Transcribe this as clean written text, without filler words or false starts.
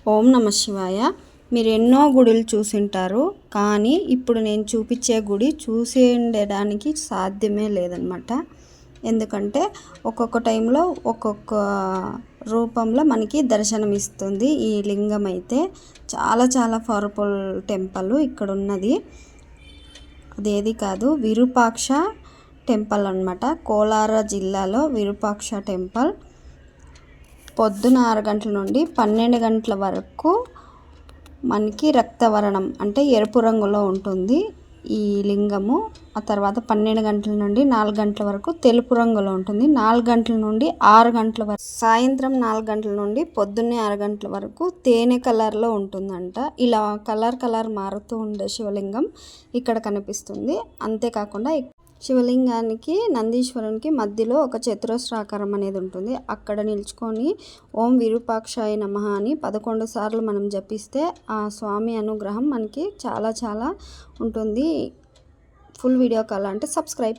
ఓం నమ శివాయ. మీరు ఎన్నో గుడులు చూసింటారు, కానీ ఇప్పుడు నేను చూపించే గుడి చూసి ఉండడానికి సాధ్యమే లేదనమాట. ఎందుకంటే ఒక్కొక్క టైంలో ఒక్కొక్క రూపంలో మనకి దర్శనం ఇస్తుంది. ఈ లింగం అయితే చాలా చాలా పవర్ఫుల్ టెంపుల్ ఇక్కడ ఉన్నది. అదేది కాదు, విరూపాక్ష టెంపుల్ అనమాట. కోలార జిల్లాలో విరూపాక్ష టెంపుల్. పొద్దున 6 గంటల నుండి 12 గంటల వరకు మనకి రక్తవర్ణం అంటే ఎరుపు రంగులో ఉంటుంది ఈ లింగము. ఆ తర్వాత 12 గంటల నుండి 4 గంటల వరకు తెలుపు రంగులో ఉంటుంది. 4 గంటల నుండి 6 గంటల వరకు, సాయంత్రం 4 గంటల నుండి పొద్దున్నే 6 గంటల వరకు తేనె కలర్లో ఉంటుందంట. ఇలా కలర్ మారుతూ ఉండే శివలింగం ఇక్కడ కనిపిస్తుంది. అంతేకాకుండా శివలింగానికి నందీశ్వరునికి మధ్యలో ఒక చతురస్రాకారం అనేది ఉంటుంది. అక్కడ నిల్చుకొని ఓం విరూపాక్షాయ నమః అని 11 సార్లు మనం జపిస్తే ఆ స్వామి అనుగ్రహం మనకి చాలా చాలా ఉంటుంది. ఫుల్ వీడియో కావాలంటే సబ్స్క్రైబ్.